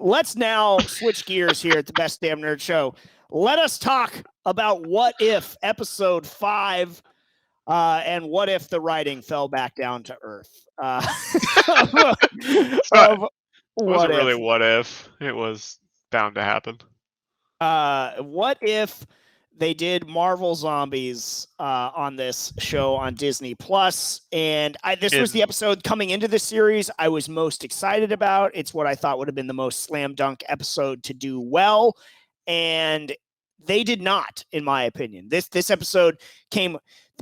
let's now switch gears here at the Best Damn Nerd Show. Let us talk about What If Episode 5 and what if the writing fell back down to earth. It wasn't really what if. It was bound to happen. What if they did Marvel Zombies on this show on Disney Plus? And this was the episode coming into the series I was most excited about. It's what I thought would have been the most slam dunk episode to do well. And they did not, in my opinion. This episode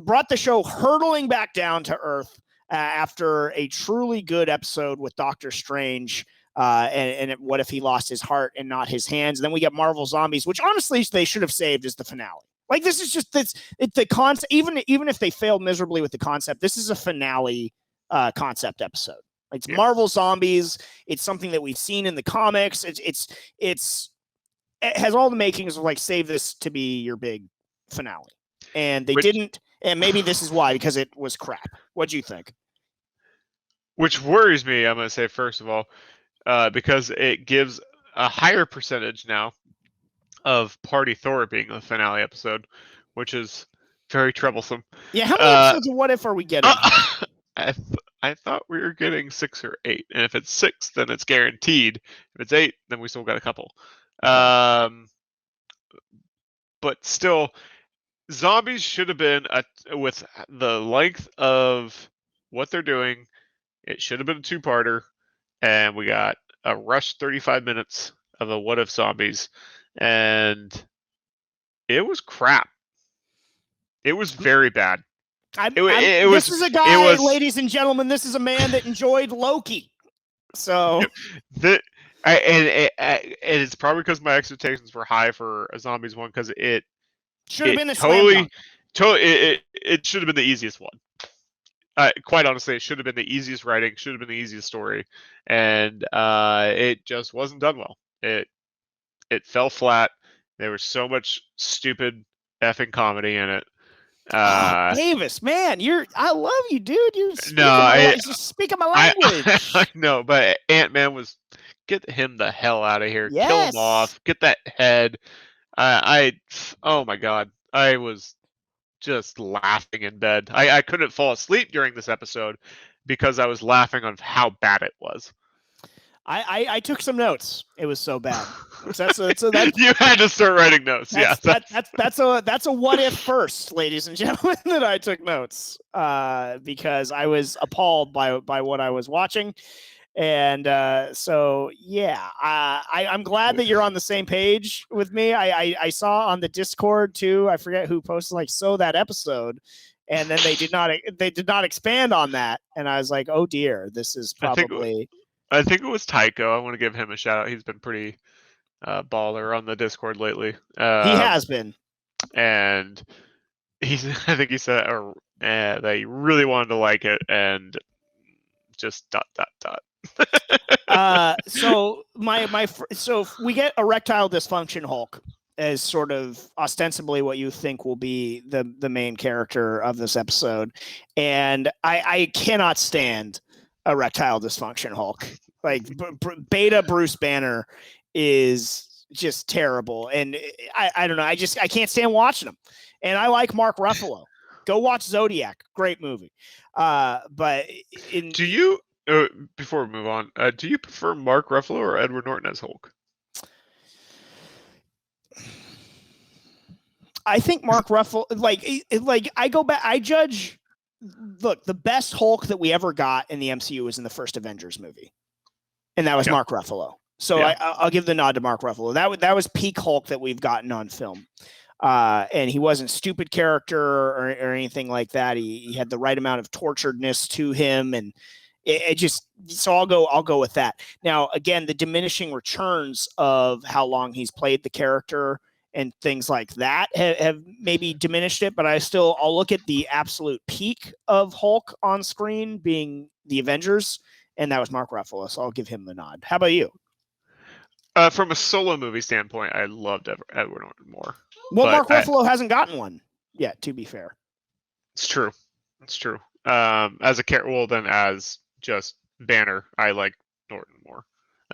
brought the show hurtling back down to earth after a truly good episode with Doctor Strange. And what if he lost his heart and not his hands? And then we get Marvel Zombies, which honestly they should have saved as the finale. Like, this is just it's the concept. Even if they failed miserably with the concept, this is a finale concept episode. It's Marvel Zombies. It's something that we've seen in the comics. It has all the makings of like, save this to be your big finale, and they didn't. And maybe this is why, because it was crap. What do you think? Which worries me, I'm going to say, first of all, because it gives a higher percentage now of Party Thor being the finale episode, which is very troublesome. Yeah, how many episodes of What If are we getting? I thought we were getting 6 or 8, and if it's 6, then it's guaranteed. If it's 8, then we still got a couple. But still, Zombies should have been with the length of what they're doing. It should have been a 2-parter, and we got a rushed 35 minutes of a What If Zombies, and it was crap. It was very bad. This is a guy, ladies and gentlemen. This is a man that enjoyed Loki. So, it's probably because my expectations were high for a Zombies one, because it should have been a slam dunk. It should have been the easiest one. Quite honestly, it should have been the easiest writing, should have been the easiest story, and it just wasn't done well. It fell flat. There was so much stupid effing comedy in it. Davis, man, I love you, dude. You're speaking my language. I know, but Ant-Man was, get him the hell out of here. Yes. Kill him off. Get that head. Oh my God. I was just laughing in bed. I couldn't fall asleep during this episode because I was laughing on how bad it was. I took some notes. It was so bad. You had to start writing notes. That's a what if first, ladies and gentlemen, that I took notes because I was appalled by what I was watching. And so, yeah, I'm glad that you're on the same page with me. I saw on the Discord too. I forget who posted like, so that episode, and then they did not expand on that. And I was like, oh dear, this is probably. I think it was Tycho. I want to give him a shout out. He's been pretty baller on the Discord lately. He has been, and I think he said that he really wanted to like it, and just ... So so we get erectile dysfunction Hulk as sort of ostensibly what you think will be the main character of this episode, and I cannot stand erectile dysfunction Hulk. Like beta Bruce Banner is just terrible, and I don't know. I can't stand watching him, and I like Mark Ruffalo. Go watch Zodiac, great movie. But do you? Before we move on, do you prefer Mark Ruffalo or Edward Norton as Hulk? I think Mark Ruffalo, like I go back, I judge. Look, the best Hulk that we ever got in the MCU was in the first Avengers movie, and that was Mark Ruffalo. So I'll give the nod to Mark Ruffalo. That was peak Hulk that we've gotten on film. And he wasn't stupid character or anything like that. He had the right amount of torturedness to him, and it just, so I'll go with that. Now, again, the diminishing returns of how long he's played the character and things like that have maybe diminished it, but I'll look at the absolute peak of Hulk on screen being the Avengers, and that was Mark Ruffalo, so I'll give him the nod. How about you? From a solo movie standpoint, I loved Edward Norton more. Well, Mark Ruffalo hasn't gotten one yet, to be fair. It's true. As a character, well, then as just Banner, I like Norton more.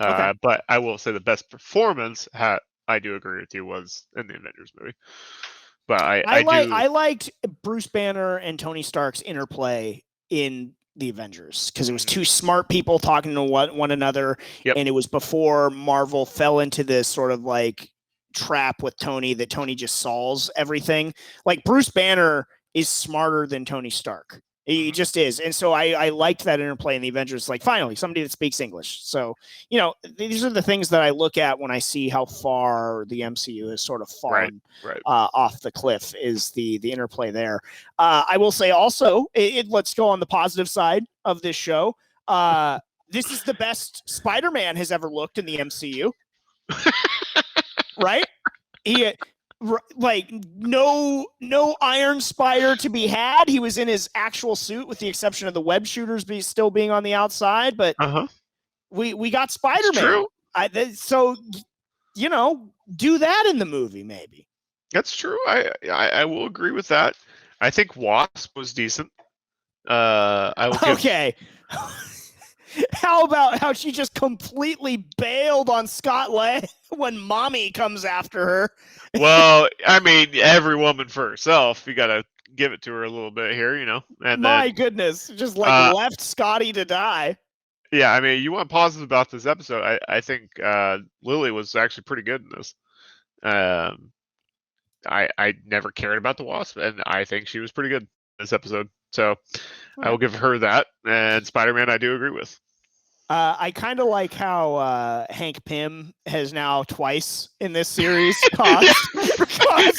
Okay. But I will say the best performance, I do agree with you, was in the Avengers movie. But I liked Bruce Banner and Tony Stark's interplay in the Avengers because it was two smart people talking to one another, and it was before Marvel fell into this sort of like trap with Tony that Tony just solves everything. Like Bruce Banner is smarter than Tony Stark. He just is. And so I liked that interplay in the Avengers. Like, finally, somebody that speaks English. So, you know, these are the things that I look at when I see how far the MCU has sort of fallen off the cliff, is the interplay there. I will say also, let's go on the positive side of this show. This is the best Spider-Man has ever looked in the MCU. Right? Like no Iron Spider to be had. He was in his actual suit with the exception of the web shooters still being on the outside, but we got Spider-Man. So, you know, do that in the movie maybe. That's true. I will agree with that. I think Wasp was decent. Okay. How about how she just completely bailed on Scott Lang when Mommy comes after her? Well, I mean, every woman for herself. You got to give it to her a little bit here, you know. And my goodness, just like left Scotty to die. Yeah, I mean, you want positive about this episode. I think Lily was actually pretty good in this. I never cared about the Wasp, and I think she was pretty good in this episode. So I will give her that. And Spider-Man, I do agree with. I kind of like how Hank Pym has now twice in this series caused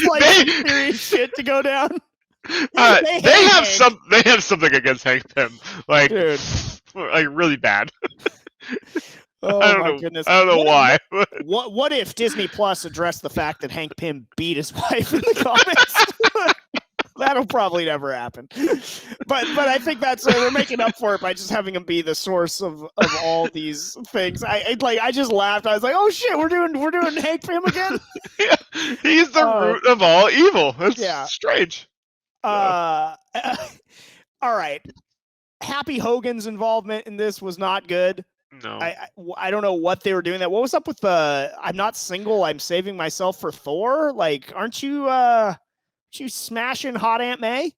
like serious shit to go down. They have something against Hank Pym, like, dude, like really bad. Oh my goodness! I don't know why. What if Disney Plus addressed the fact that Hank Pym beat his wife in the comics? That'll probably never happen. But I think that's we're making up for it by just having him be the source of all these things. I just laughed. I was like, oh shit, we're doing Hank Pym again. Yeah, he's the root of all evil. That's strange. All right. Happy Hogan's involvement in this was not good. No. I don't know what they were doing. What was up with the I'm not single, I'm saving myself for Thor? Like, aren't you smashing hot Aunt May?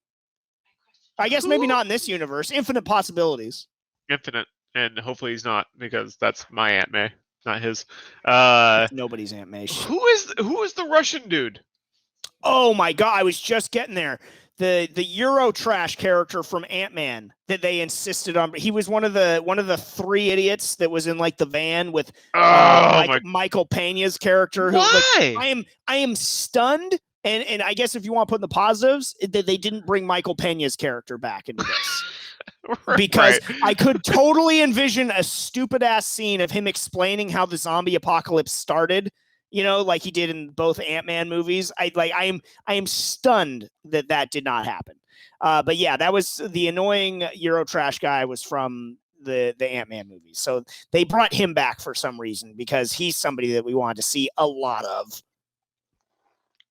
I guess maybe not in this universe. Infinite possibilities. Infinite, and hopefully he's not, because that's my Aunt May, not his. Nobody's Aunt May. Who is the Russian dude? Oh my god, I was just getting there. The Euro trash character from Ant-Man that they insisted on. He was one of the three idiots that was in like the van with Michael Pena's character. Why? Like, I am stunned. And I guess if you want to put in the positives, that they didn't bring Michael Pena's character back into this. Because I could totally envision a stupid ass scene of him explaining how the zombie apocalypse started, you know, like he did in both Ant-Man movies. I am stunned that did not happen. But yeah, that was the annoying Euro trash guy was from the Ant-Man movies. So they brought him back for some reason because he's somebody that we wanted to see a lot of.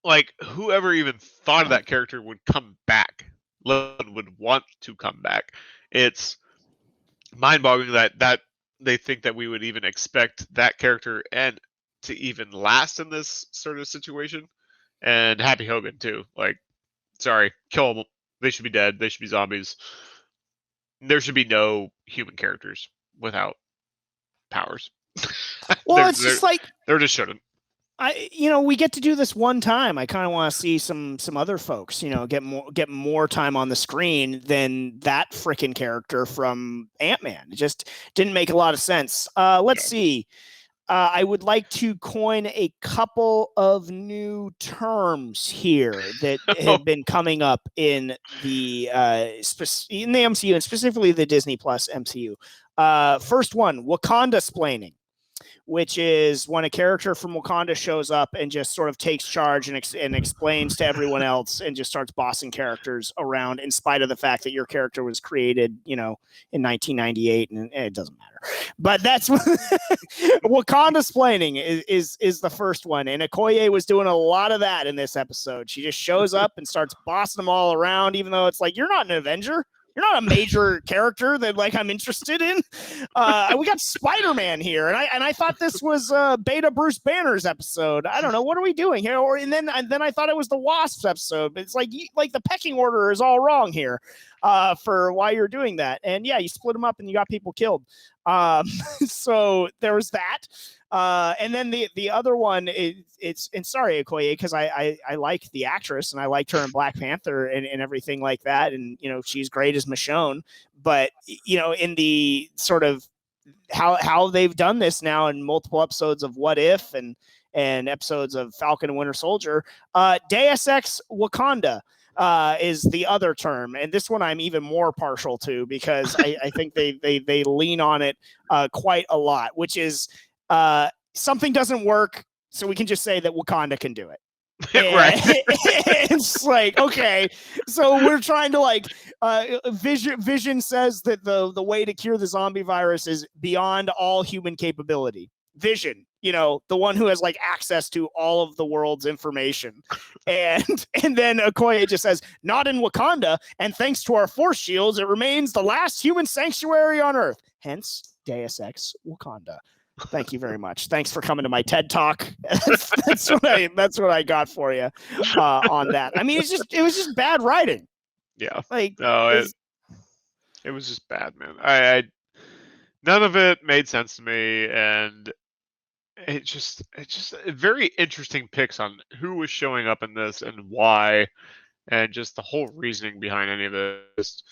Like, whoever even thought of that character would come back, would want to come back. It's mind-boggling that they think that we would even expect that character and to even last in this sort of situation. And Happy Hogan too. Like, sorry, kill them. They should be dead. They should be zombies. There should be no human characters without powers. Well, it's just like there just shouldn't. We get to do this one time. I kind of want to see some other folks, get more time on the screen than that freaking character from Ant-Man. It just didn't make a lot of sense. Let's see. I would like to coin a couple of new terms here that have been coming up in the MCU and specifically the Disney Plus MCU. First one, Wakanda-splaining, which is when a character from Wakanda shows up and just sort of takes charge and explains to everyone else and just starts bossing characters around in spite of the fact that your character was created, in 1998 and it doesn't matter. But that's Wakanda-splaining is the first one. And Okoye was doing a lot of that in this episode. She just shows up and starts bossing them all around, even though it's like, you're not an Avenger. You're not a major character that like I'm interested in. We got Spider-Man here, and I thought this was Beta Bruce Banner's episode. I don't know, what are we doing here? And then I thought it was the Wasps episode. But it's like the pecking order is all wrong here for why you're doing that. And yeah, you split them up and you got people killed. So there was that. And then the other one it's and sorry, Okoye, because I like the actress and I liked her in Black Panther and everything like that, and she's great as Michonne, but in the sort of how they've done this now in multiple episodes of What If and episodes of Falcon and Winter Soldier, Deus Ex Wakanda is the other term, and this one I'm even more partial to because I think they lean on it quite a lot, which is something doesn't work, so we can just say that Wakanda can do it. Right. It's like, okay, so we're trying to Vision says that the way to cure the zombie virus is beyond all human capability. Vision, the one who has access to all of the world's information. And then Okoye just says, not in Wakanda, and thanks to our force shields, it remains the last human sanctuary on Earth. Hence, Deus Ex Wakanda. Thank you very much. Thanks for coming to my TED Talk. That's what I got for you on that. I mean, it was just bad writing. Yeah. No, it was just bad, man. I none of it made sense to me, and it just very interesting picks on who was showing up in this and why, and just the whole reasoning behind any of this.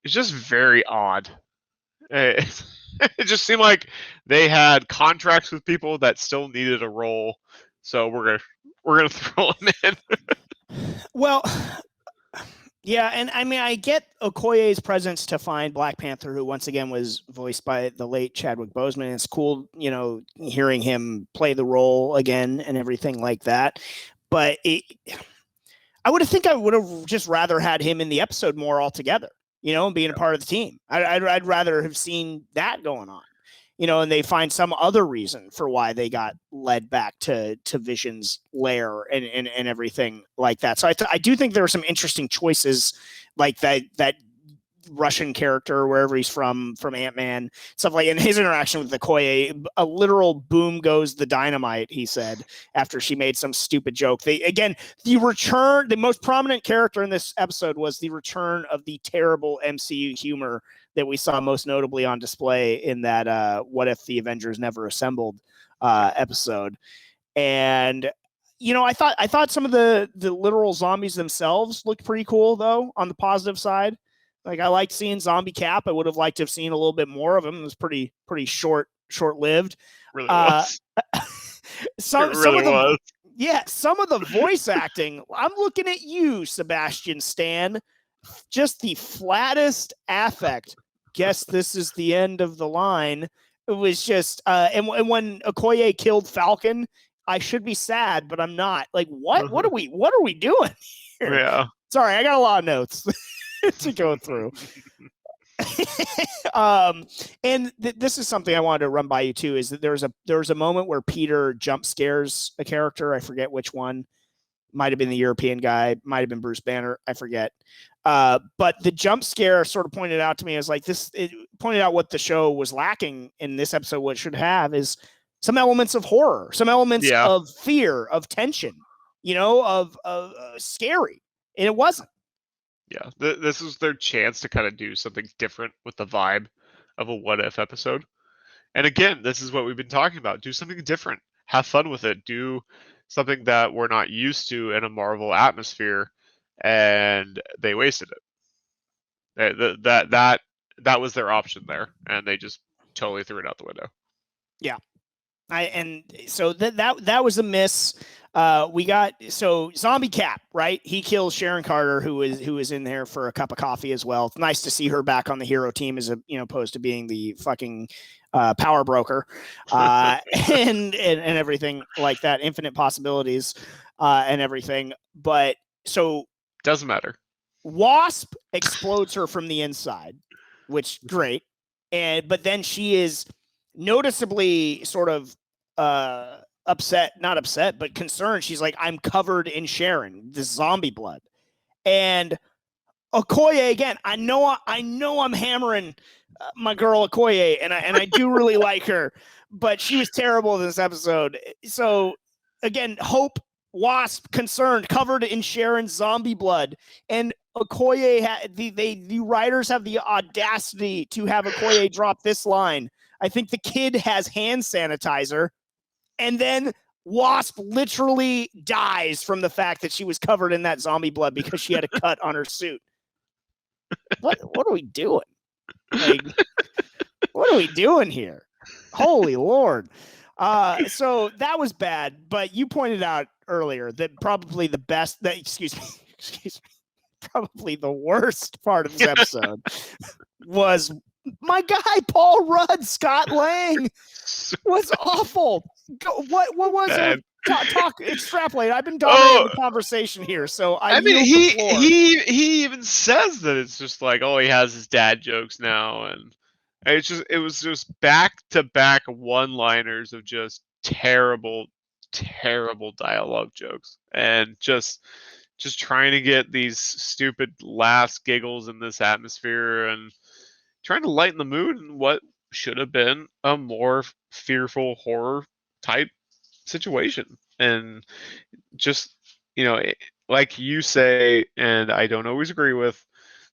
It's just very odd. It just seemed like they had contracts with people that still needed a role, so we're gonna throw them in. Well, yeah, and I mean, I get Okoye's presence to find Black Panther, who once again was voiced by the late Chadwick Boseman. It's cool, hearing him play the role again and everything like that. But I would have just rather had him in the episode more altogether. And being a part of the team. I'd rather have seen that going on, and they find some other reason for why they got led back to Vision's lair and everything like that. So I do think there were some interesting choices like that Russian character, wherever he's from Ant-Man, stuff like, and his interaction with Okoye, a literal boom goes the dynamite, he said, after she made some stupid joke. The most prominent character in this episode was the return of the terrible MCU humor that we saw most notably on display in that What If the Avengers Never Assembled episode. And I thought some of the literal zombies themselves looked pretty cool, though, on the positive side. I liked seeing Zombie Cap. I would have liked to have seen a little bit more of him. It was pretty short-lived. Really was. Some of the voice acting. I'm looking at you, Sebastian Stan. Just the flattest affect. Guess this is the end of the line. It was just, and when Okoye killed Falcon, I should be sad, but I'm not. What? What are we doing here? Yeah. Sorry, I got a lot of notes to go through. And this is something I wanted to run by you too, is that there's a moment where Peter jump scares a character. I forget which one. Might have been the European guy, might have been Bruce Banner, I forget. But the jump scare sort of pointed out to me as it pointed out what the show was lacking in this episode. What it should have is some elements of horror, some elements of fear, of tension, of scary. And it wasn't. Yeah, this was their chance to kind of do something different with the vibe of a What If episode. And again, this is what we've been talking about. Do something different. Have fun with it. Do something that we're not used to in a Marvel atmosphere, and they wasted it. That was their option there, and they just totally threw it out the window. Yeah. So that was a miss. We got Zombie Cap, right? He kills Sharon Carter, who is in there for a cup of coffee as well. It's nice to see her back on the hero team as opposed to being the fucking power broker and everything like that. Infinite possibilities and everything. But so doesn't matter. Wasp explodes her from the inside, which great. But then she is noticeably sort of not upset, but concerned. She's like, I'm covered in Sharon, this zombie blood. And Okoye again. I know I'm hammering my girl Okoye, and I do really like her, but she was terrible in this episode. So again, Hope, Wasp, concerned, covered in Sharon's zombie blood, and Okoye. The writers have the audacity to have Okoye drop this line. I think the kid has hand sanitizer, and then Wasp literally dies from the fact that she was covered in that zombie blood because she had a cut on her suit. What are we doing? Like, what are we doing here? Holy Lord. So that was bad, but you pointed out earlier that probably the best that excuse me, probably the worst part of this episode was my guy Paul Rudd, Scott Lang, was awful. What was it? Talk extrapolate. I've been dominating the conversation here, so I mean he even says that it's just like, oh, he has his dad jokes now, and it was just back to back one-liners of just terrible dialogue jokes, and just trying to get these stupid laughs, giggles in this atmosphere, and trying to lighten the mood in what should have been a more fearful horror type situation. And just, like you say, and I don't always agree with,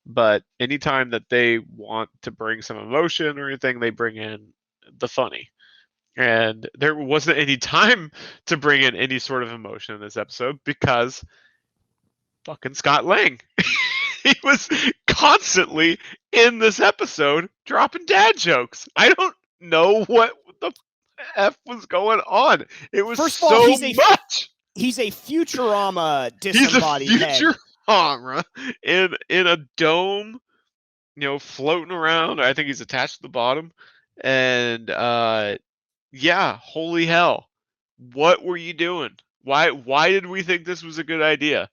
but anytime that they want to bring some emotion or anything, they bring in the funny. And there wasn't any time to bring in any sort of emotion in this episode because fucking Scott Lang. He was constantly in this episode dropping dad jokes. I don't know what the F was going on. It was First of all, much. He's a Futurama disembodied head. He's a Futurama in a dome, floating around. I think he's attached to the bottom. And yeah, holy hell. What were you doing? Why did we think this was a good idea?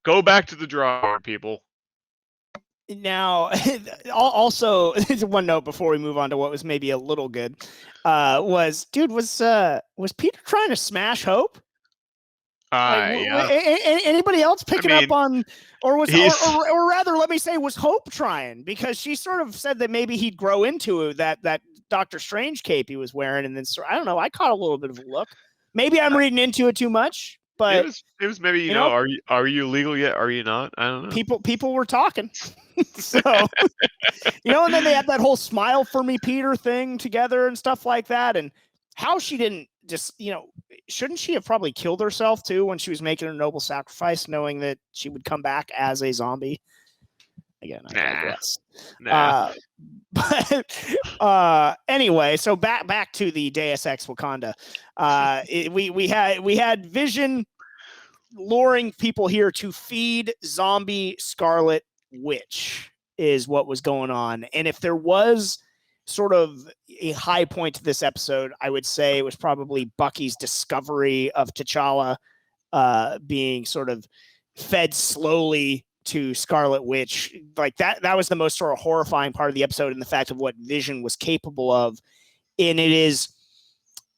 Go back to the drawing board, people. Now, also, one note before we move on to what was maybe a little good, was Peter trying to smash Hope? Yeah. Anybody else picking up on, or rather, let me say, was Hope trying? Because she sort of said that maybe he'd grow into that Doctor Strange cape he was wearing, and then I don't know. I caught a little bit of a look. Maybe I'm reading into it too much. But it was maybe are you legal yet? Are you not? I don't know. People were talking, so and then they had that whole smile for me, Peter thing together and stuff like that. And how she didn't just shouldn't she have probably killed herself too when she was making a noble sacrifice, knowing that she would come back as a zombie? Again, I digress. But anyway, so back to the Deus Ex Wakanda. We had Vision luring people here to feed zombie Scarlet Witch is what was going on. And if there was sort of a high point to this episode, I would say it was probably Bucky's discovery of T'Challa being sort of fed slowly to Scarlet Witch. Like that was the most sort of horrifying part of the episode, and the fact of what Vision was capable of. And it is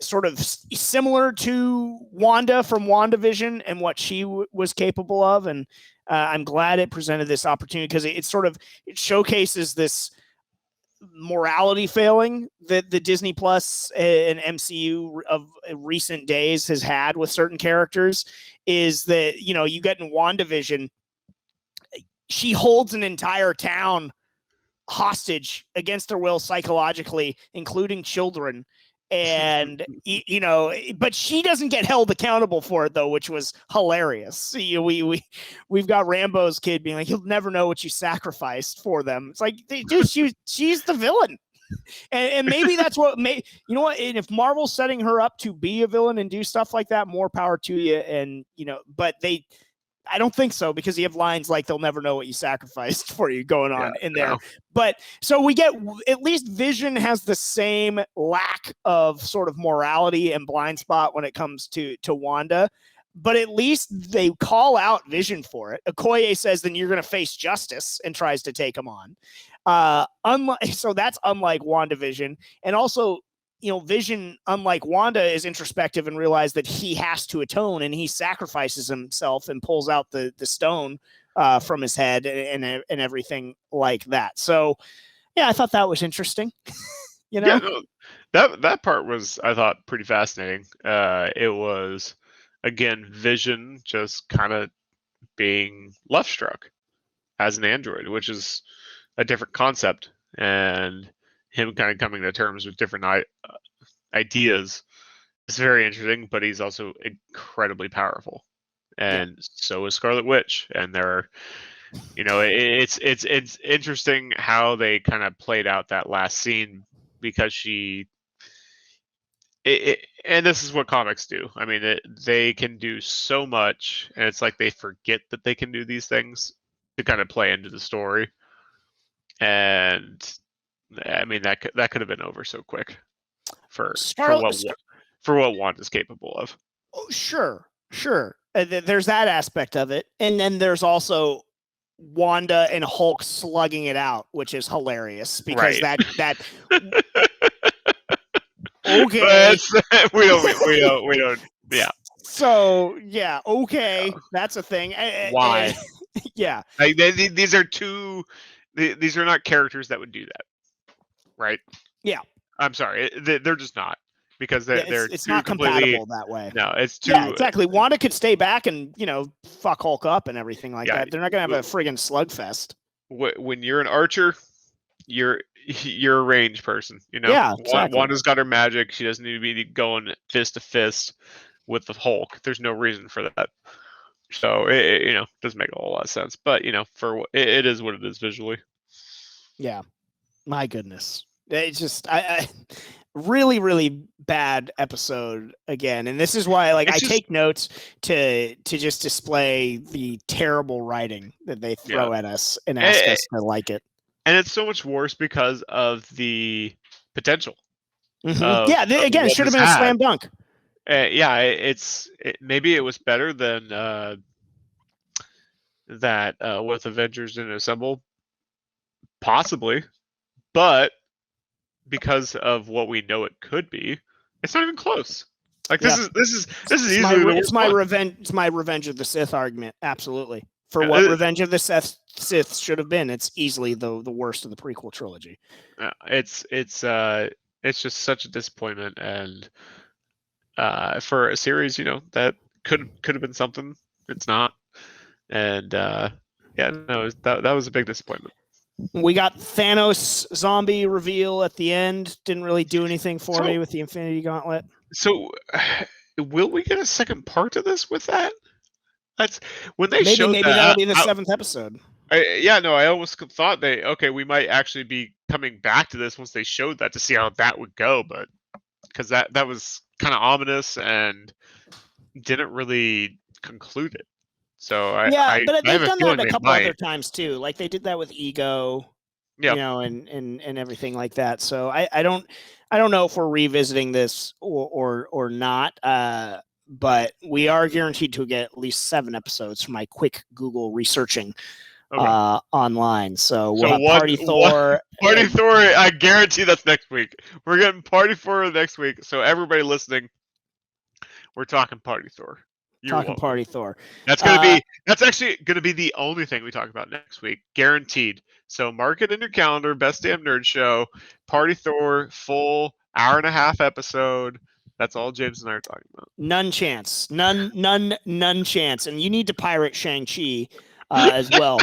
sort of similar to Wanda from WandaVision and what she was capable of. And I'm glad it presented this opportunity because it showcases this morality failing that the Disney Plus and MCU of recent days has had with certain characters. Is that, you get in WandaVision, she holds an entire town hostage against their will psychologically, including children. And, but she doesn't get held accountable for it, though, which was hilarious. We've got Rambo's kid being like, you'll never know what you sacrificed for them. It's like, dude, she's the villain. And maybe that's what and if Marvel's setting her up to be a villain and do stuff like that, more power to you. And, but I don't think so, because you have lines like they'll never know what you sacrificed for you going on in there. No. But so we get, at least Vision has the same lack of sort of morality and blind spot when it comes to Wanda, but at least they call out Vision for it. Okoye says, then you're going to face justice, and tries to take him on. So that's unlike WandaVision. And also, Vision, unlike Wanda, is introspective and realized that he has to atone, and he sacrifices himself and pulls out the stone from his head and everything like that. So, yeah, I thought that was interesting. Yeah, no, that part was, I thought, pretty fascinating. It was, again, Vision just kind of being left struck as an android, which is a different concept, and him kind of coming to terms with different ideas. It's very interesting, but he's also incredibly powerful, and so is Scarlet Witch. And there are, it's interesting how they kind of played out that last scene, because and this is what comics do. I mean, they can do so much, and it's like they forget that they can do these things to kind of play into the story. And I mean, that could have been over so quick for what Wanda's capable of. Oh, sure. There's that aspect of it, and then there's also Wanda and Hulk slugging it out, which is hilarious because that. Okay. we don't. Yeah. So yeah, okay, that's a thing. Why? Yeah. Like, these are two. These are not characters that would do that, right? Yeah. I'm sorry, they're just not, because it's not compatible that way. No, it's too. Yeah, exactly. Wanda could stay back and fuck Hulk up and everything like that. They're not gonna have a friggin' slugfest. When you're an archer, you're a range person, Yeah, exactly. Wanda's got her magic. She doesn't need to be going fist to fist with the Hulk. There's no reason for that. So it doesn't make a whole lot of sense. But for it is what it is visually. Yeah, my goodness, it's just I really, really bad episode again, and this is why I take notes to just display the terrible writing that they throw at us and ask us to like it. And it's so much worse because of the potential. Mm-hmm. Again, it should have been a slam dunk. Maybe it was better than that with Avengers and Assemble, possibly, but because of what we know it could be, it's not even close. Like this is easily it's my Revenge of the Sith argument. Absolutely. For what Revenge of the Sith should have been, it's easily the worst of the prequel trilogy. It's just such a disappointment, and for a series, that could have been something. It's not, and that was a big disappointment. We got Thanos zombie reveal at the end. Didn't really do anything for me with the Infinity Gauntlet. So, will we get a second part to this with that? That's when they showed maybe that'll be the 7th episode. I almost thought we might actually be coming back to this once they showed that, to see how that would go, but because that was kind of ominous and didn't really conclude it. So but they've done that a couple other times too. Like they did that with Ego, and everything like that. So I don't know if we're revisiting this or not. But we are guaranteed to get at least 7 episodes from my quick Google researching online. So we'll have Party Thor. Thor, I guarantee that's next week. We're getting Party Thor next week. So everybody listening, we're talking Party Thor. Party Thor. That's actually gonna be the only thing we talk about next week, guaranteed. So mark it in your calendar. Best Damn Nerd Show, Party Thor, full hour-and-a-half episode. That's all James and I are talking about. None chance. None chance. And you need to pirate Shang-Chi as well.